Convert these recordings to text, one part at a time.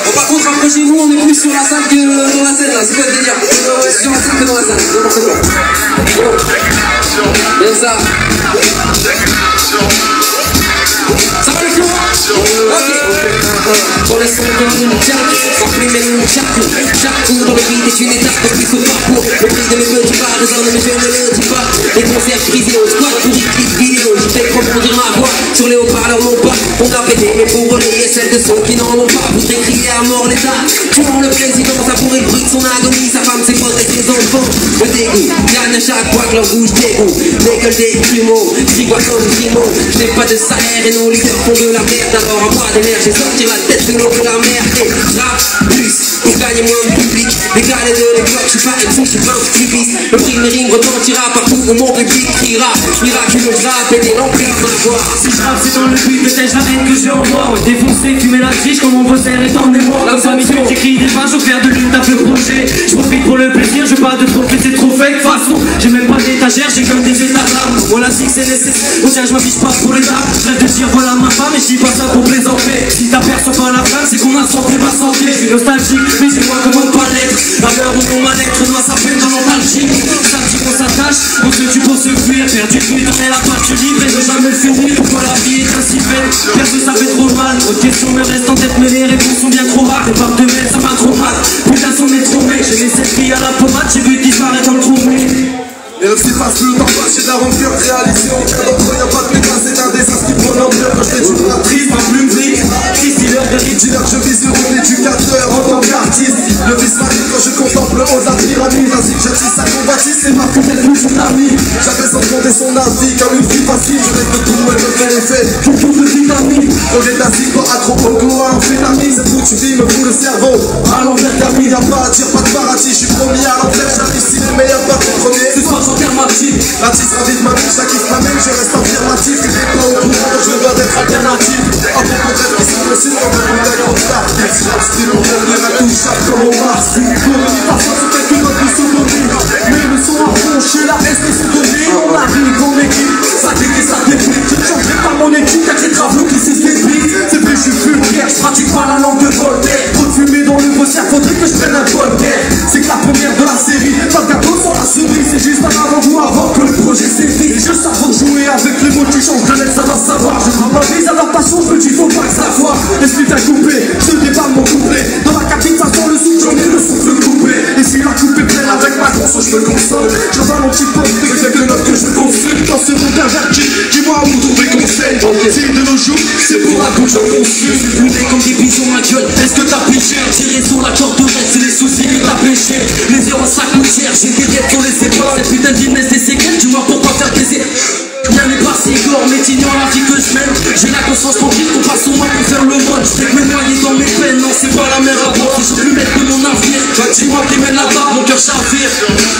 Bon, par contre, approchez-vous, on est plus sur la salle que dans la scène là, c'est quoi le délire? Sur la scène que dans la salle, n'importe quoi. Bien ça. Ça va le flow? Ok. Pour les sons de Jack, sans plus même une Jack dans le beat est une étape de plus au parcours. Le prix de mes petits pas, raison de mes jeunes ne le dis pas. Les concerts prisés au squat pour clip vidéo. Je fais comprendre ma voix sur les haut-parleurs non pas. On a pété mais pour relayer celles de ceux qui n'en ont pas. Pour t'écrire à mort l'État. Pour le président, ça pourrait le bruit de son agonie. Sa femme, ses potes et ses enfants. Le dégoût, gagne à chaque fois que leur bouche dégoût. Les gueules des plumeaux, j'y vois comme Primo. Je n'ai pas de salaire et nos leaders font de la merde. Alors à moi d'émerger, sortir la tête de l'eau de la mer. Et rap plus, pour gagner moins de public. Les galets de l'époque, je suis pas une fou, je suis pas un activiste. Le prix de ring retentira partout où mon public criera. Miraculeux, je rappe et des l'empire de la voix. Si je rappe, c'est dans le but de tèche la haine que j'ai en moi. Ouais, défoncer, fumer la triche comme on possède et dans les mots. Comme ça, mes yeux, j'écris des pages au clair de lune, tape le projet. Je profite pour le plaisir, je veux pas de trophée, c'est trop fake. De toute façon, j'ai même pas d'étagère, j'ai comme des états d'âme. Voilà, si c'est nécessaire. Au tien, je m'affiche pas pour les dames. Je rêve de dire voilà ma femme et je dis pas ça pour plaisanter. Si t'aperçois pas la femme, c'est qu'on a santé ma santé. Je suis nostalgique, mais je vois comment pas l'être. À l'heure où mon mal-être doit sa peine dans l'antalgie. Ça dit qu'on s'attache, on se tue pour se fuir. Perdu de nuit, donner la page libre et ne jamais le finir. Pourquoi la vie est ainsi belle? Perso, ça fait trop mal. Autre question me reste en tête, mais les réponses sont bien trop rares. Les barres de mail, ça m'a trop mal. Putain, c'en est trop mec. J'ai laissé le prix à la pommade, j'ai vu disparaître dans le trou. Et le petit passe le temps passe, j'ai de la rancœur réalisée. Aucun d'entre eux, y'a pas de méta, c'est un dessin qui prend l'ampleur. Quand je fais du rap triste, ma plume brille. Triste, dealer de dealer, je vise le rôle d'éducateur en tant qu'artiste. Le vice m'arrive quand je contemple le haut de la pyramide. Ainsi que je tisse sa combattiste, c'est ma plus belle plus son ami. J'avais sans demander son avis, comme une fille facile. Je rêve de tout, elle me fait l'effet. Je trouve de vitamine. Quand j'ai d'acide, pas à trop poco, à amphétamine. C'est tout, tu vis, me fout le cerveau. À l'envers, Camille, y'a pas à dire, pas de paradis. Je suis promis à l'envers, j'arrive ici, les meilleurs pas les premiers. Ce soir, affirmative. L'artiste ravit ma vie, je la kiffe ma même, je reste affirmatif. Il est pas au courant, donc je me dois d'être alternatif. À propos de rêve qui sont le site, comme un bouteille en star. Style au problème, intouchable comme au Mars. Colonie, parfois c'est quelques notes de sodomie. Mais le son à fond, chez la S de sodomie. On arrive en équipe, ça clique et ça déplique. Je ne changerai pas mon équipe, y'a que les travaux qui s'expliquent. C'est vrai, je suis vulgaire, je pratique pas la langue de Voltaire. Trop de fumée dans le brossière, faudrait que je prenne un bol d'air. C'est que la première de la série, pas de gâteau sans la cerise. C'est juste un avant-goût avant que le projet s'évite. Et je savais jouer avec les mots qui changent de lettre, ça va savoir. Je prends ma brise à la passion, je me dis faut pas que ça voie. L'esprit t'a coupé, je déballe mon couplet. Dans la capitale, ça sent le souffle, j'en ai le souffle coupé. Et si la coupe est pleine avec ma console, je me console. Je vois mon petit pote, avec quelques notes que je construis. Dans ce monde inverti, dis-moi où trouver conseil. C'est de nos jours, c'est pour la couche qu'on consume. Vous êtes comme des bisons ma gueule, est-ce que t'as piché? Tiré sur la corde de c'est les soucis que t'as pêché. Les zéros ça coûte cher, j'ai des dettes sur les épaules. Cette putain d'Inès des séquelles, tu vois pourquoi faire des rien n'est pas si gore, mais t'ignores la vie que je mène. J'ai la conscience tranquille qu'on passe au moins pour faire le run. Je que me noyer dans mes peines, non c'est pas la mer à boire. Si je plus mettre de mon avenir, bah dis-moi qui mène là-bas, mon cœur chavire.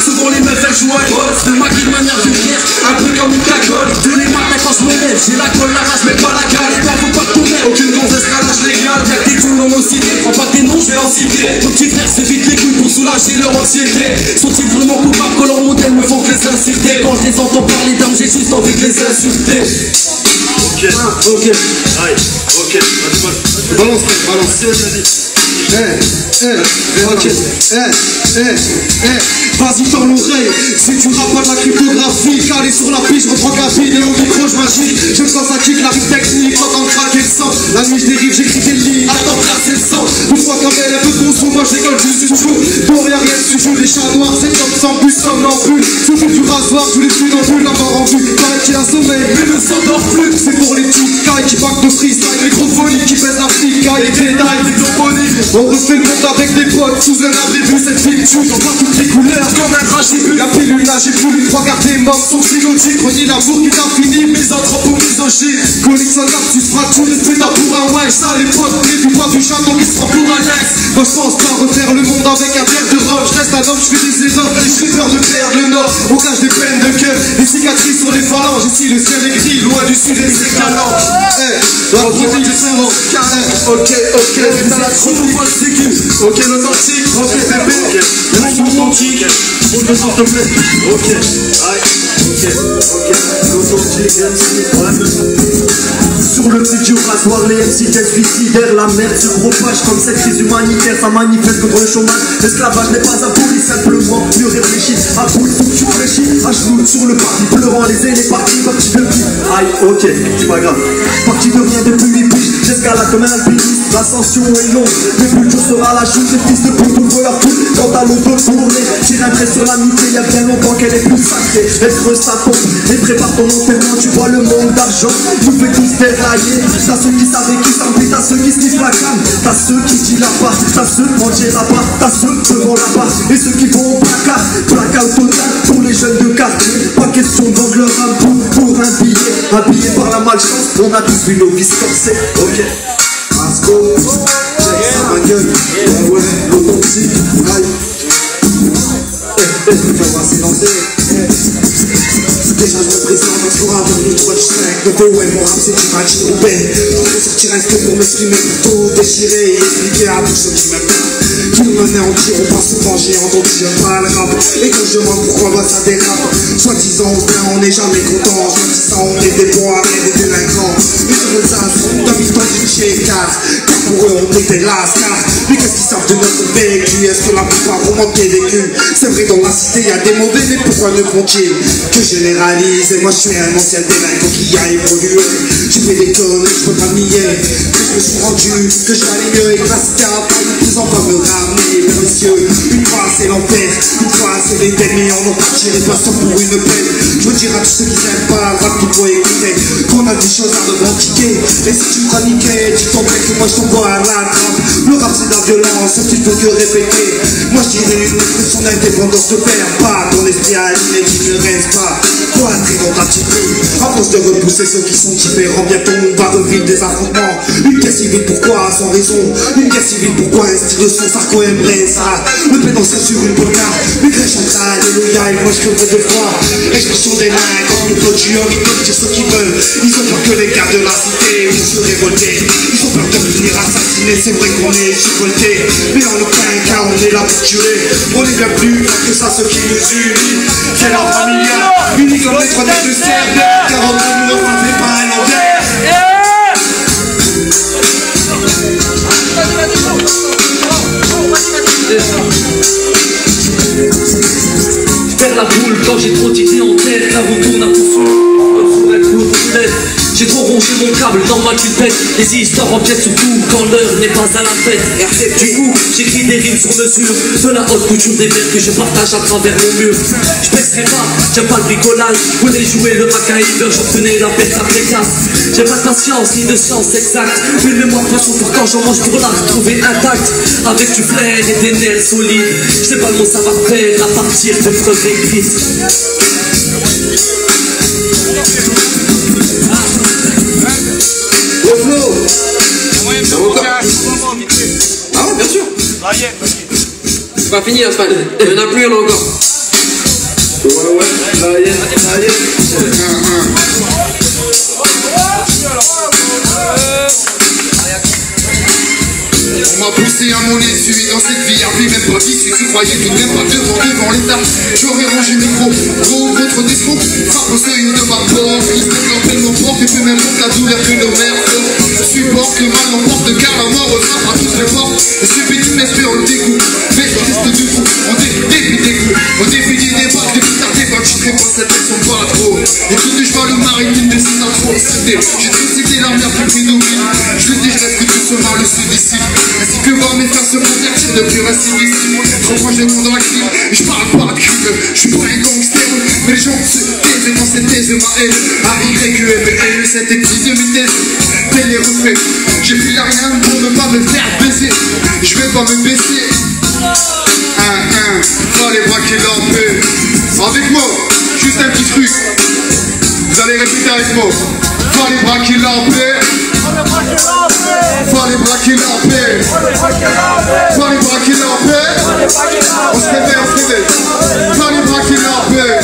Souvent les meufs elles jouent à boss, de maquille de manière vulgaire, un peu comme une cagole. Tous les matins quand je me lève, j'ai la colle, la rage, mais pas la cale. Et toi faut pas te tourner, aucune gonzesse ralage légale. Y'a que des tools dans nos cités, prends pas tes noms, je vais en citer. Ton petit frère se vide les couilles pour soulager leur anxiété. Sont-ils vraiment coupables que leurs modèles me font que les insulter? Quand je les entends parler d'âme, j'ai juste envie de les insulter. Ok, allez, ok, balance, vas-y dans l'oreille, si tu rappes pas de la cryptographie, calé sur la piste, je reprends cabine et au micro je m'agite. Je me sens ça kick, la rive technique, j'entends craquer le sang. La nuit je dérive, j'écris des lignes, attends tracer le sang. Une fois comme elle est peu trop sous, moi j'école juste du chou. Pour rien tu joues les chats noirs, c'est comme sans but, somnambule. Sous du rasoir, tous les funambules, la mort en vue. Paraît qu'il a sommeil, mais ne s'endort plus. C'est pour les petites cailles qui back de freestyle, les gros folies qui pèsent la flic, les détails, les toponymes. On refait le monde avec des potes, sous un abri, vu cette fille tue. On voit toutes les couleurs comme un crachibus. La pilule là, j'ai voulu trois quarts des morts sont silotiques. Renie l'amour qui t'a fini, mes anthropos misogynes. Collection d'artistes, fracture, les fais pour un ouais. Ça les potes, les du poids du chaton qui se prend pour un ex. Moi je pense pas refaire le monde avec un verre de rhum. Je reste un homme, je fais des erreurs, j'ai peur de perdre le nord. On cache des peines de cœur, des cicatrices sur les phalanges. Ici le ciel est gris, loin du sud et ses calanges. Dans la produit du cerveau, ok, dans la parole c'est qui? Ok, l'authentique, ok, bébé. L'authentique, on le s'il te plaît. Ok, aïe, ok, l'authentique, sur le petit du rasoir, les MC quels suicidaires, la merde se propage comme cette crise humanitaire, ça manifeste contre le chômage. L'esclavage n'est pas aboli, simplement mieux réfléchi. À bout, faut que tu fléchis, à genoux sur le parti, pleurant les aînés partis, parti de qui? Aïe, ok, c'est pas grave. Parti de rien depuis 8 piges, j'escalade comme un alpiniste, l'ascension est longue, le plus dur sera la chute, les fils de pute ouvrent leur poule. Quant à l'autre tournée, tire un trait sur l'amitié, y'a bien longtemps qu'elle est plus sacrée. Elle creuse sa tombe et prépare ton enterrement, tu vois le manque d'argent, nous fait tous dérailler. T'as ceux qui savent et qui s'enfuient, t'as ceux qui sniffent la canne, t'as ceux qui tirent la part, t'as ceux qui mangent la part, t'as ceux devant la barre, et ceux qui vont au placard total pour les jeunes de quartier. Pas question de vendre leur amour pour un billet par la malchance, on a tous vu nos vies se corser. Ok, let's go, check ça ma gueule, ouais, l'authentique, aïe. On va s'élancer. Déjà je me présente un soir avec le 3 du 5. Le ouais mon rap c'est du match urbain. Je vais sortir un scoop pour m'exprimer, plutôt déchirer et expliquer à tous ceux qui m'aiment pas. Qui me anéantir, on pense se venger, entendu j'aime pas le rap. Et quand je demande pourquoi bah ça dérape. Soi-disant on n'est jamais content, soi-disant on est des bons arrêts, des délinquants. Mais sur le sas, d'habitants du chez car pour eux on était lascar. Mais qu'est-ce qu'ils savent de notre vécu? Est-ce que la plupart ont manqué des culs? C'est vrai dans la cité y a des mauvais, mais pourquoi ne compte-t-il que généralise? Et moi je suis un ancien délinquant qui a évolué. J'ai fait des conneries, je peux pas nier que je me suis rendu, que je valais mieux. Et grâce à pas de plus en pas me ramener vers les cieux. Une fois c'est l'enfer, une fois c'est l'été, mais on en partirait pas sans pour une peine. Je veux dire à tous ceux qui n'aiment pas le rap qu'il faut écouter, qu'on a des choses à revendiquer. Et si tu me pratiquais, tu t'embêtes que moi je t'envoie à la trappe. Le rap c'est de la violence, il faut que répéter. Moi je dirais une expression d'indépendance de faire pas ton esprit aligné qui ne reste pas. Toi entrer dans ta petite vie, à force de repousser ceux qui sont différents, bientôt on va revivre des affrontements. Une guerre civile pourquoi sans raison? Une guerre civile pourquoi un style de son Sarko aimerait ça? Le pénitencier sur une pancarte, une crèche chantera alléluia et moi je crèverai de froid. Expression des mains, quand nous clôturons, ils peuvent dire ce qu'ils veulent. Ils ont peur que les gars de la cité vont se révolter. Ils ont peur de venir assassiner, c'est vrai qu'on est survoltés. Mais en aucun cas on est là pour tuer. On est bien plus fort que ça, ce qui nous unit. C'est la famille, unis comme les 3 de Serbie. Car entre nous on ne fait pas un envers. Faire la boule quand j'ai trop d'idées en tête, la retourne à tout j'ai trop rongé mon câble, normal qu'il pète. Les histoires empiètent surtout quand l'heure n'est pas à la fête. Du coup, j'écris des rimes sur mesure, de la haute couture des mères que je partage à travers mon mur. Je pèserai pas, j'aime pas le bricolage. Je voulais jouer le MacGyver, j'obtenais la pète après casse. J'ai pas de patience ni de science exacte. Une mémoire poisson pourtant j'en mange pour la retrouver intacte. Avec du flair et des nerfs solides. Je sais pas mon savoir-faire à partir de preuves écrites. Le flow. Ah ouais, bien sûr. C'est pas fini la semaine, il y en a plus, il y en a encore. Ouais, la hyène. On m'a poussé à mon issue dans cette vie, puis même pas d'ici, tu croyais tout de même pas devant l'état. J'aurais rangé le micro, gros, votre disco, frappe au seuil de ma porte, il se tellement fort, et peu même la douleur que nos mères font. Je supporte le mal, m'emporte, car la mort frappe à toutes les portes, et suffit d'une espère le dégoût, mais je reste debout, on défie des coups, on défie des débats, depuis ta débat, je serais pas cette sont pas trop. Et tout du cheval, le maritime de ces trop excité, j'ai tout cité l'armure plus prédomine, je le dis, je reste que tout ce mal le sud ici. Ainsi que voir mes frères se convertir depuis un civisme. Trop proche de mon actif, je parle pas de crime. Je suis pas un gangster, mais les gens se taisent dans cette thèse de ma haine. A-Y-U-M-E-L, cette église de mes thèses. Paye les reflets, j'ai pris la rien pour ne pas me faire baiser. Je vais pas me baisser. Fallait braquer l'empire. Avec moi, juste un petit truc. Vous allez répéter avec moi. Fallait braquer l'empire. Fallait braquer la paix. Fallait braquer la paix. On se réveille. Fallait braquer la paix.